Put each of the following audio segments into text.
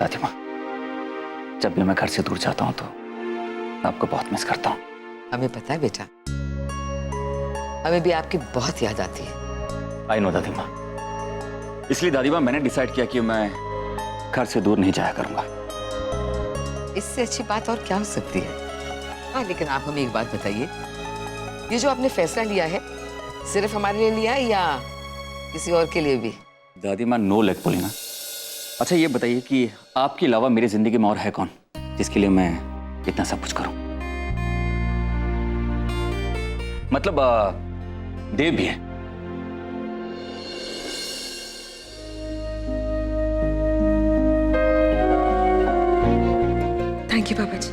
दादी माँ, जब भी मैं घर से दूर जाता हूँ तो आपको बहुत मिस करता हूँ। हमें पता है बेटा, हमें भी आपकी बहुत याद आती है। आई नो दादी माँ, इसलिए दादी माँ मैंने डिसाइड किया कि मैं घर से दूर नहीं जाया करूंगा। इससे अच्छी बात और क्या हो सकती है। हाँ, लेकिन आप हमें एक बात बताइए, ये जो आपने फैसला लिया है सिर्फ हमारे लिए लिया है या किसी और के लिए भी? दादी माँ, नो लेग पुलिंग। अच्छा ये बताइए कि आपके अलावा मेरी जिंदगी में और है कौन जिसके लिए मैं इतना सब कुछ करूं? मतलब देव भी है। थैंक यू बाबा जी,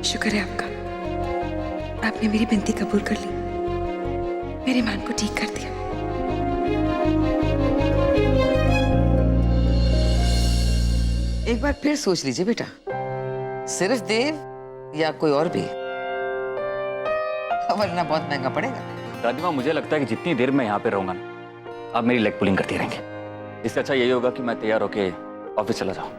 शुक्र है आपका। आपने मेरी विनती कबूल कर ली, मेरे मान को ठीक कर दिया। एक बार फिर सोच लीजिए बेटा, सिर्फ देव या कोई और भी, वरना बहुत महंगा पड़ेगा। दादी माँ, मुझे लगता है कि जितनी देर मैं यहाँ पे रहूंगा ना, आप मेरी लेग पुलिंग करती रहेंगे। इससे अच्छा यही होगा कि मैं तैयार होके ऑफिस चला जाऊँ।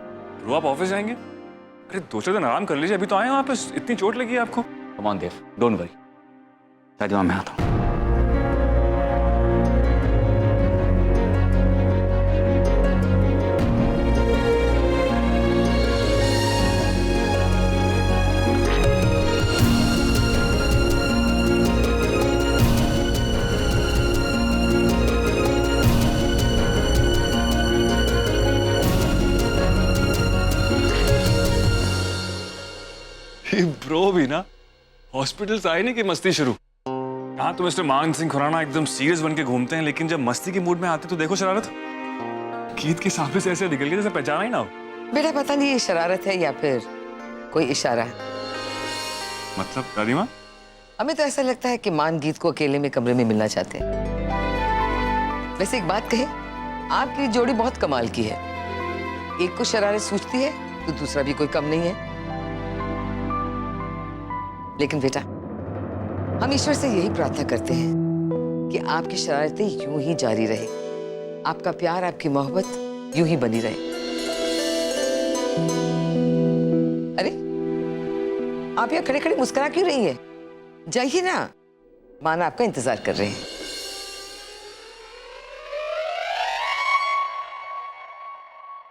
ध्रुव, आप ऑफिस जाएंगे? अरे 2-4 दिन आराम कर लीजिए, अभी तो आए हैं वापस, इतनी चोट लगी है आपको। Come on Dev, don't worry. दादी माँ, मैं आता हूँ। ब्रो भी ना हॉस्पिटल से आए नहीं कि मस्ती शुरू। कहाँ तो मिस्टर मान सिंह खुराना एकदम सीरियस बन के घूमते हैं, लेकिन जब मस्ती के मूड में आते तो देखो शरारत। गीत के सामने से ऐसे निकल गए जैसे पहचाना ही ना हो। बेटा पता नहीं ये शरारत है या फिर कोई इशारा है। मतलब दादी माँ? हमें तो ऐसा लगता है कि मान गीत को अकेले में कमरे में मिलना चाहते हैं। वैसे एक बात कहे, आपकी जोड़ी बहुत कमाल की है। एक को शरारत सूझती है तो दूसरा भी कोई कम नहीं है। लेकिन बेटा, हम ईश्वर से यही प्रार्थना करते हैं कि आपकी शरारतें यूं ही जारी रहे, आपका प्यार, आपकी मोहब्बत यूं ही बनी रहे। अरे, आप यहाँ खड़े खड़े मुस्कुरा क्यों रही हैं? जाइए ना, मान आपका इंतजार कर रहे हैं।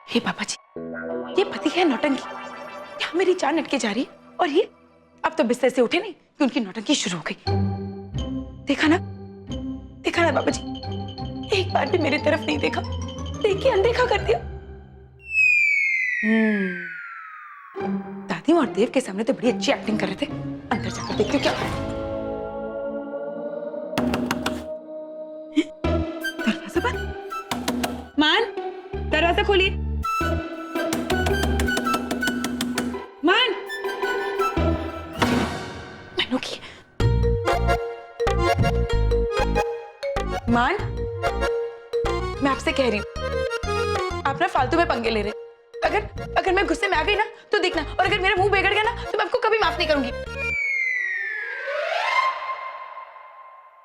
हे बाबा जी, ये पति है नौटंकी, यहाँ मेरी जान अटके जा रही है और ये अब तो बिस्तर से उठे नहीं कि उनकी नौटंकी शुरू हो गई। देखा ना बाबा जी, एक बार भी मेरी तरफ नहीं देखा, देख के अनदेखा कर दिया। दादी और देव के सामने तो बड़ी अच्छी एक्टिंग कर रहे थे, अंदर जाकर देखते क्या है। दरवाजा बंद। मान, दरवाजा खोलिए। मान, मान, मैं आपसे कह रही हूँ, आप ना फालतू में पंगे ले रहे। अगर मैं गुस्से में आ गई ना तो देखना, और अगर मेरा मुंह बिगड़ गया ना तो मैं आपको कभी माफ नहीं करूंगी।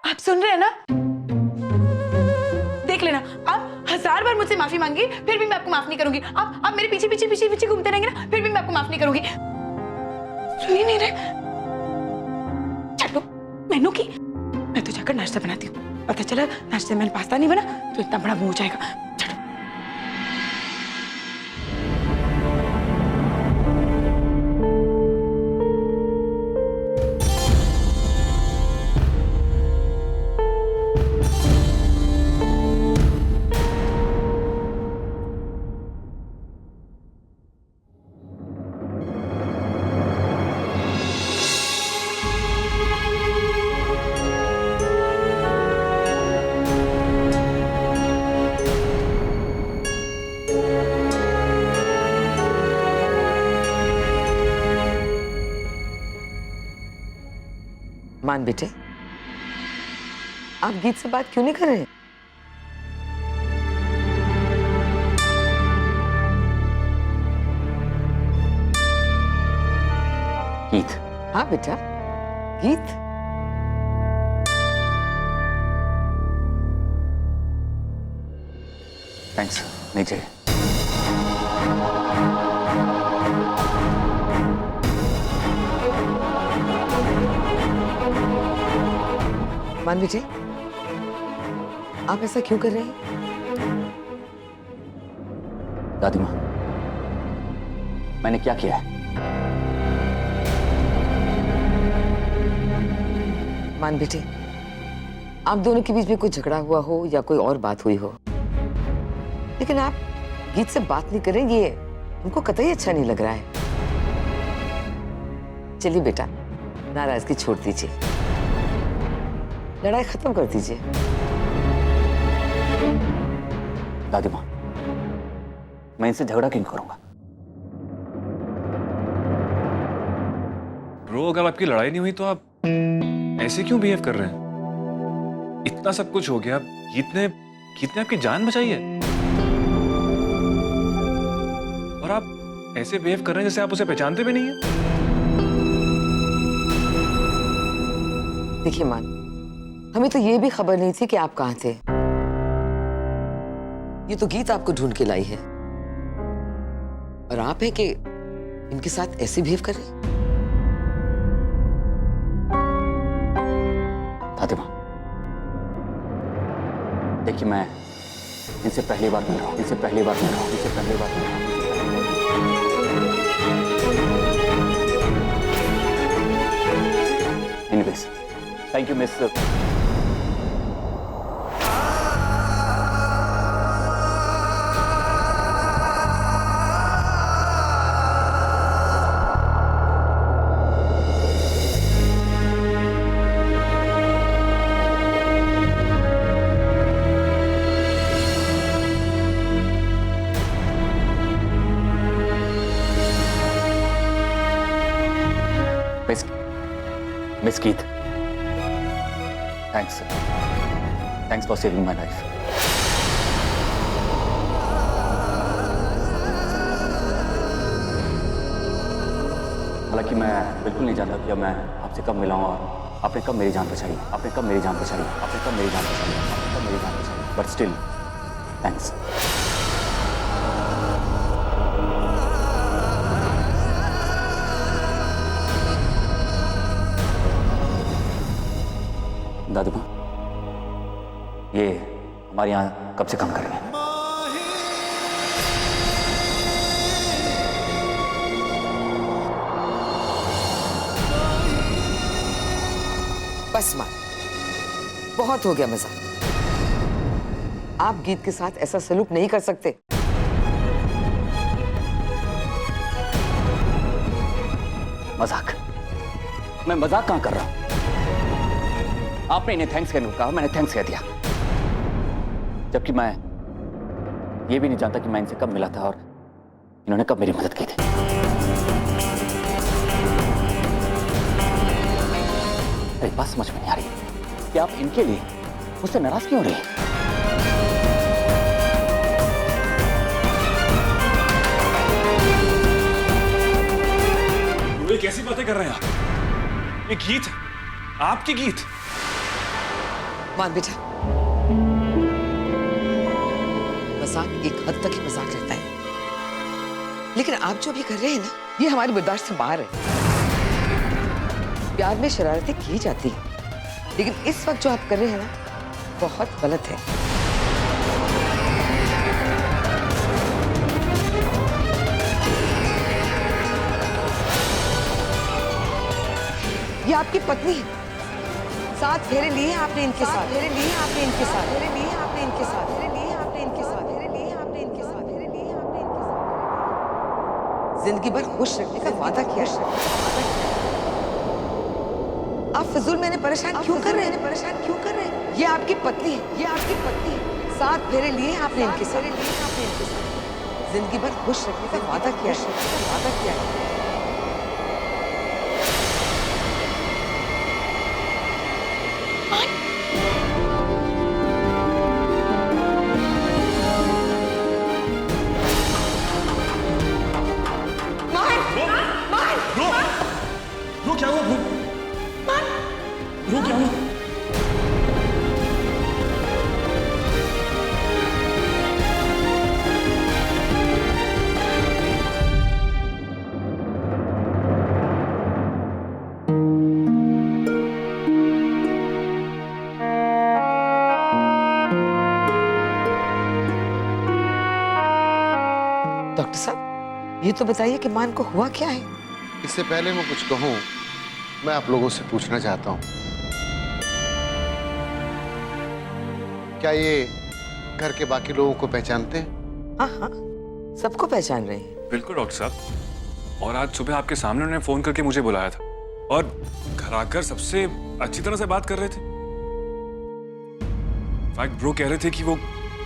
आप सुन रहे हैं ना? देख लेना, आप 1000 बार मुझसे माफी मांगी फिर भी मैं आपको माफ नहीं करूंगी। आप मेरे पीछे पीछे पीछे पीछे घूमते रहेंगे ना, फिर भी मैं आपको माफ नहीं करूंगी। सुन ही नहीं रहे। चलो मैनू की, मैं तो जाकर नाश्ता बनाती हूँ। पता चला नाश्ते में पास्ता नहीं बना तो इतना बड़ा मुंह हो जाएगा। चलो। मान बेटे, आप गीत से बात क्यों नहीं कर रहे? गीत? हाँ बेटा, गीत। थैंक्स, नहीं चाहिए। मान बेटे, आप ऐसा क्यों कर रहे हैं? दादी माँ, मैंने क्या किया है? मान बेटे, आप दोनों के बीच में कोई झगड़ा हुआ हो या कोई और बात हुई हो, लेकिन आप गीत से बात नहीं करें, ये उनको कतई अच्छा नहीं लग रहा है। चलिए बेटा, नाराजगी छोड़ दीजिए, लड़ाई खत्म कर दीजिए। दादी माँ, मैं इनसे झगड़ा क्यों करूंगा? ब्रो, अगर आपकी लड़ाई नहीं हुई तो आप ऐसे क्यों बिहेव कर रहे हैं? इतना सब कुछ हो गया, गीत ने आपकी जान बचाई है और आप ऐसे बिहेव कर रहे हैं जैसे आप उसे पहचानते भी नहीं है। देखिए मान, हमें तो ये भी खबर नहीं थी कि आप कहाँ थे। ये तो गीत आपको ढूंढ के लाई है, और आप है कि इनके साथ ऐसे बिहेव कर रहे हैं। दादी माँ, देखिए, मैं इनसे पहली बार मिल रहा हूँ, इनसे पहली बार मिल रहा हूँ, इनसे पहली बार मिल रहा हूँ। Anyways, thank you miss. Miss Geet, thanks for saving my life. हालांकि मैं बिल्कुल नहीं जानता कि अब मैं आपसे कब मिला हूं और आपने कब मेरी जान बचाई, आपने कब मेरी जान बचाई, आपने कब मेरी जान बचाई, आपने कब मेरी जान बचाई, बट स्टिल थैंक्स। दादी माँ, ये हमारे यहाँ कब से काम कर रही हैं? बस मान, बहुत हो गया मजाक। आप गीत के साथ ऐसा सलूक नहीं कर सकते। मजाक? मैं मजाक कहाँ कर रहा हूँ? आपने इन्हें थैंक्स कहने को कहा, मैंने थैंक्स कह दिया, जबकि मैं ये भी नहीं जानता कि मैं इनसे कब मिला था और इन्होंने कब मेरी मदद की थी। मेरी बात समझ में नहीं आ रही कि आप इनके लिए मुझसे नाराज क्यों हो रही हैं? ये कैसी बातें कर रहे हैं आप? ये गीत, आपकी गीत। मान बेटा, मजाक एक हद तक ही मजाक रहता है, लेकिन आप जो भी कर रहे हैं ना, ये हमारी बर्दाश्त से बाहर है। प्यार में शरारतें की जाती हैं, लेकिन इस वक्त जो आप कर रहे हैं ना, बहुत गलत है। ये आपकी पत्नी है, 7 फेरे लिए आपने इनके साथ, फेरे लिए आपने इनके साथ, फेरे लिए आपने इनके साथ, फेरे लिए आपने इनके साथ, फेरे लिए आपने इनके साथ, फेरे लिए आपने इनके साथ, जिंदगी भर खुश रखने का वादा किया। आप फिजूल मैंने परेशान क्यों कर रहे हैं? परेशान क्यों कर रहे हैं? ये आपकी पत्नी है, ये आपकी पत्नी है, 7 फेरे लिए आपने इनके साथ, लिए आपने इनके साथ, जिंदगी भर खुश रखने का वादा किया, वादा किया है। ब्रो, क्या हुआ ब्रो? ब्रो, क्या हुआ? डॉक्टर साहब ये तो बताइए कि मान को हुआ क्या है? इससे पहले मैं कुछ कहूं, मैं आप लोगों से पूछना चाहता हूं, क्या ये घर के बाकी लोगों को पहचानते हैं? हाँ हाँ, सबको पहचान रहे हैं। बिल्कुल डॉक्टर साहब, और आज सुबह आपके सामने उन्होंने फोन करके मुझे बुलाया था और घर आकर सबसे अच्छी तरह से बात कर रहे थे। इनफैक्ट ब्रो कह रहे थे कि वो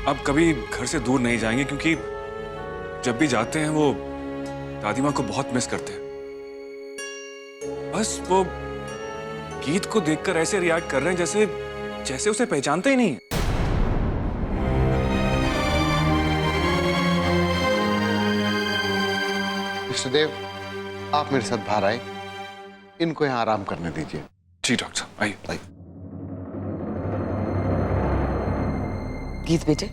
अब कभी घर से दूर नहीं जाएंगे क्योंकि जब भी जाते हैं वो दादी माँ को बहुत मिस करते हैं। बस वो गीत को देखकर ऐसे रिएक्ट कर रहे हैं जैसे जैसे उसे पहचानते ही नहीं है। विष्णुदेव, आप मेरे साथ बाहर आए, इनको यहाँ आराम करने दीजिए। जी डॉक्टर साहब, आइए आइए। गीत बेटे,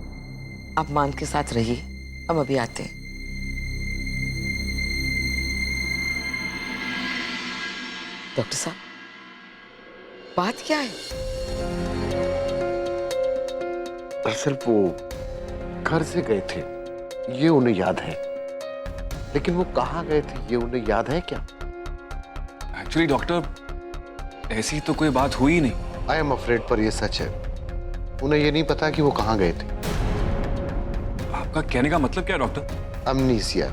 आप मान के साथ रहिए, हम अभी आते हैं। डॉक्टर साहब, बात क्या है? दरअसल वो घर से गए थे, ये उन्हें याद है, लेकिन वो कहाँ गए थे ये उन्हें याद है क्या? एक्चुअली डॉक्टर, ऐसी तो कोई बात हुई नहीं। आई एम अफ्रेड पर ये सच है, उन्हें ये नहीं पता कि वो कहाँ गए थे। आपका कहने का मतलब क्या है डॉक्टर? अमनीसिया,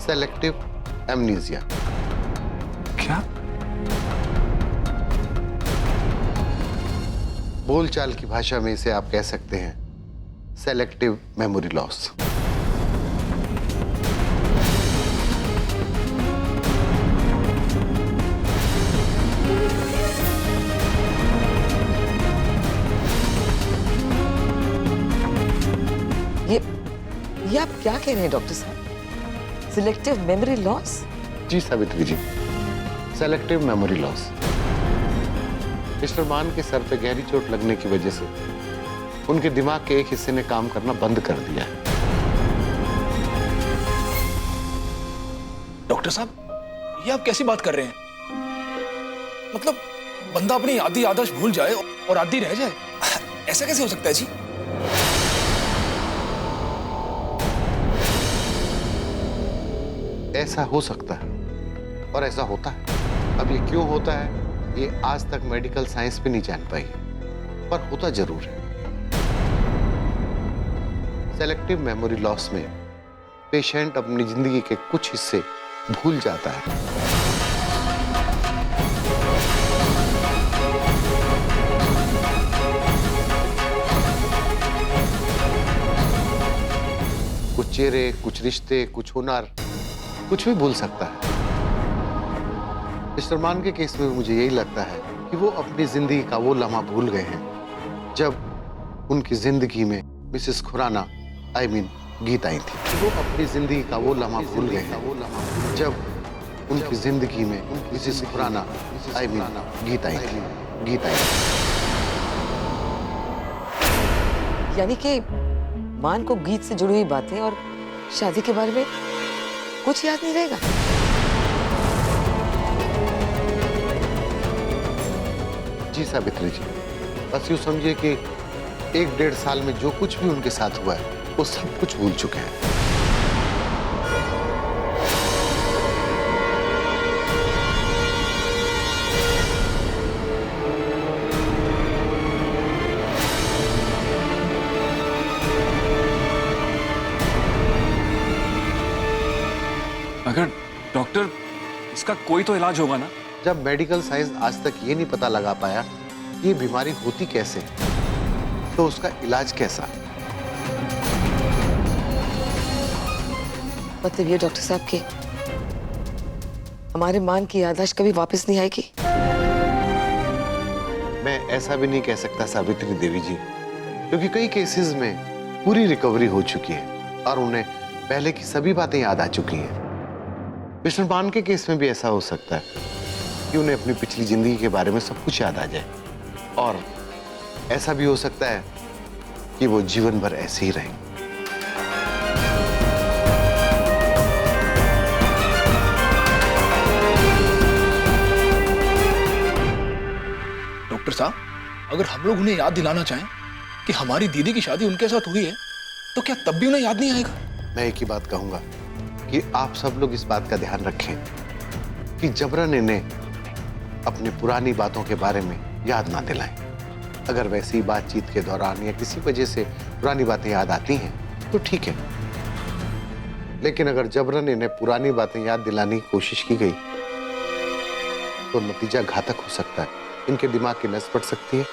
selective amnesia. क्या? बोलचाल की भाषा में इसे आप कह सकते हैं सेलेक्टिव मेमोरी लॉस। ये आप क्या कह रहे हैं डॉक्टर साहब? Selective memory loss? जी Savitri ji, selective memory loss. Mister Maan के सर पे गहरी चोट लगने की वजह से उनके दिमाग के एक हिस्से ने काम करना बंद कर दिया है। डॉक्टर साहब, ये आप कैसी बात कर रहे हैं? मतलब बंदा अपनी आधी याददाश्त भूल जाए और आधी रह जाए, ऐसा कैसे हो सकता है जी? ऐसा हो सकता है और ऐसा होता है। अब ये क्यों होता है ये आज तक मेडिकल साइंस भी नहीं जान पाई, पर होता जरूर है। सेलेक्टिव मेमोरी लॉस में पेशेंट अपनी जिंदगी के कुछ हिस्से भूल जाता है। कुछ चेहरे, कुछ रिश्ते, कुछ हुनर, कुछ भी भूल सकता है। मिस्टर मान के केस में मुझे यही लगता है कि वो अपनी जिंदगी का वो लम्हा भूल गए हैं जब उनकी जिंदगी में मिसेस खुराना गीत आई थी। वो अपनी जिंदगी का वो लम्हा भूल गए हैं जब उनकी जिंदगी में मिसेस खुराना गीत आई थी। यानी कि मान को गीत से जुड़ी हुई बातें और शादी के बारे में कुछ याद नहीं रहेगा? जी सावित्री जी, बस यूं समझिए कि 1-1.5 साल में जो कुछ भी उनके साथ हुआ है वो सब कुछ भूल चुके हैं। मगर डॉक्टर, इसका कोई तो इलाज होगा ना? जब मेडिकल साइंस आज तक ये नहीं पता लगा पाया कि ये बीमारी होती कैसे, तो उसका इलाज कैसा? मतलब ये डॉक्टर साहब के हमारे मान की याददाश्त कभी वापस नहीं आएगी? मैं ऐसा भी नहीं कह सकता सावित्री देवी जी, क्योंकि कई केसेस में पूरी रिकवरी हो चुकी है और उन्हें पहले की सभी बातें याद आ चुकी हैं। मिस्टर मान के केस में भी ऐसा हो सकता है कि उन्हें अपनी पिछली जिंदगी के बारे में सब कुछ याद आ जाए, और ऐसा भी हो सकता है कि वो जीवन भर ऐसे ही रहें। डॉक्टर साहब, अगर हम लोग उन्हें याद दिलाना चाहें कि हमारी दीदी की शादी उनके साथ हुई है, तो क्या तब भी उन्हें याद नहीं आएगा? मैं एक ही बात कहूंगा कि आप सब लोग इस बात का ध्यान रखें कि जबरन इन्हें अपनी पुरानी बातों के बारे में याद ना दिलाएं। अगर वैसी बातचीत के दौरान या किसी वजह से पुरानी बातें याद आती हैं तो ठीक है, लेकिन अगर जबरन इन्हें पुरानी बातें याद दिलाने की कोशिश की गई तो नतीजा घातक हो सकता है। इनके दिमाग की नस फट सकती है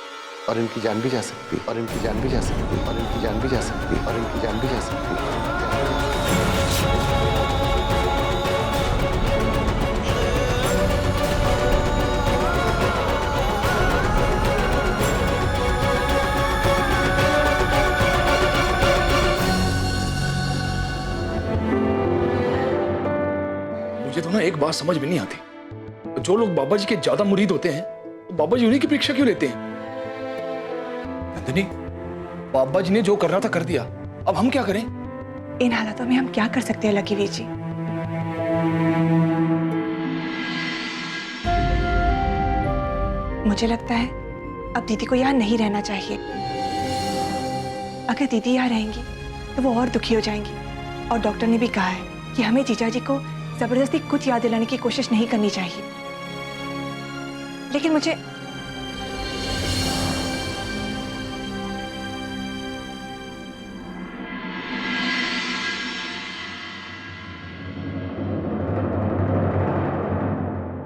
और इनकी जान भी जा सकती है, और इनकी जान भी जा सकती है, और इनकी जान भी जा सकती है, और इनकी जान भी जा सकती है। मुझे तो ना एक बात समझ में नहीं आती, जो लोग बाबा जी के ज्यादा मुरीद होते हैं तो बाबा जी उन्हीं की परीक्षा क्यों लेते हैं? नंदिनी, बाबा जी ने जो करना था कर दिया, अब हम क्या करें? इन हालातों में हम क्या कर सकते हैं लकी वीर जी? मुझे लगता है अब दीदी को यहाँ नहीं रहना चाहिए। अगर दीदी यहाँ रहेंगी तो वो और दुखी हो जाएंगी, और डॉक्टर ने भी कहा है कि हमें जीजा जी को जबरदस्ती कुछ याद दिलाने की कोशिश नहीं करनी चाहिए। लेकिन मुझे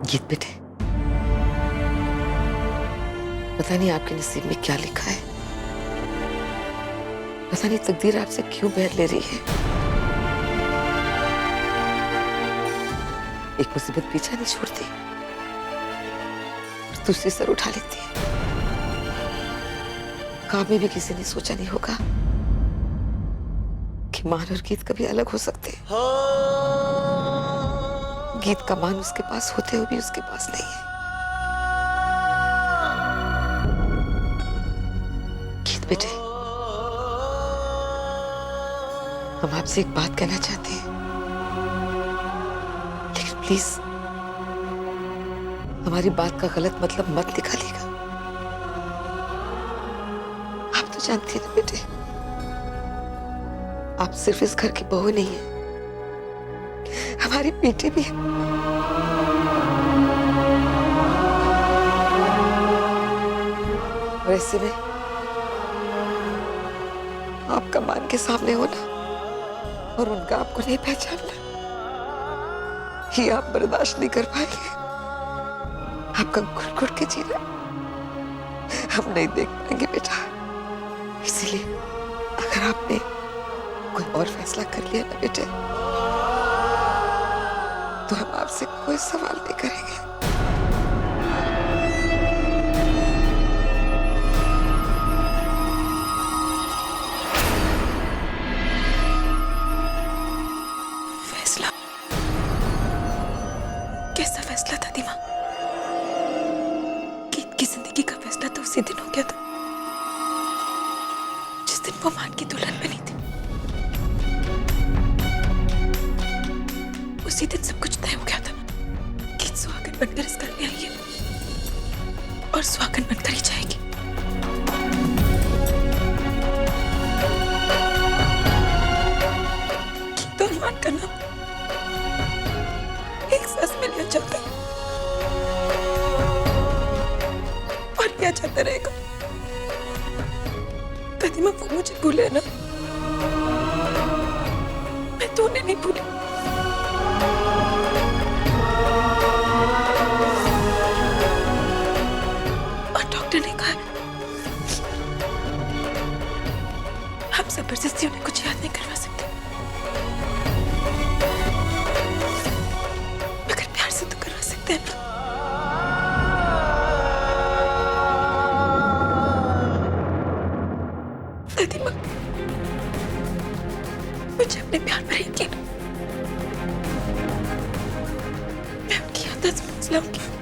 गीत बेटे, पता नहीं आपके नसीब में क्या लिखा है, पता नहीं तकदीर आपसे क्यों बैर ले रही है। एक मुसीबत पीछा नहीं छोड़ती, दूसरी सर उठा लेती है। काम में भी किसी ने सोचा नहीं होगा कि मान और गीत कभी अलग हो सकते हैं। गीत का मान उसके पास होते हुए भी उसके पास नहीं है। गीत बेटे, हम आपसे एक बात कहना चाहते हैं, लेकिन प्लीज हमारी बात का गलत मतलब मत निकालिएगा। आप तो जानती हैं ना बेटे, आप सिर्फ इस घर की बहू नहीं है, हमारी बेटी भी है। और ऐसे में आपका मान के सामने होना और उनका आपको नहीं पहचानना, ये आप बर्दाश्त नहीं कर पाएंगे। आपका घुट घुट के जीना हम नहीं देख पाएंगे बेटा। इसीलिए अगर आपने कोई और फैसला कर लिया ना बेटे, तो हम आपसे कोई सवाल नहीं करेंगे। फैसला? कैसा फैसला था दीमा? गीत की जिंदगी का फैसला तो उसी दिन हो गया था जिस दिन वो मान की दुल्हन बनी थी। उसी दिन सब कुछ तय हो गया था। गीत सुहागन बनकर इस घर में आई है और सुहागन बनकर ही जाएगी। गीत और मान का नाम एक सांस में लिया जाता है और लिया जाता रहेगा। कदीमा, वो मुझे भूले ना, मैं तो उन्हें नहीं भूली। हम जबरदस्ती उन्हें कुछ याद नहीं करवा सकते, मगर प्यार से तो करवा सकते हैं ना। दादी माँ, मुझे अपने प्यार पर यकीन है। मैं उनकी याद से फैसला लूंगी।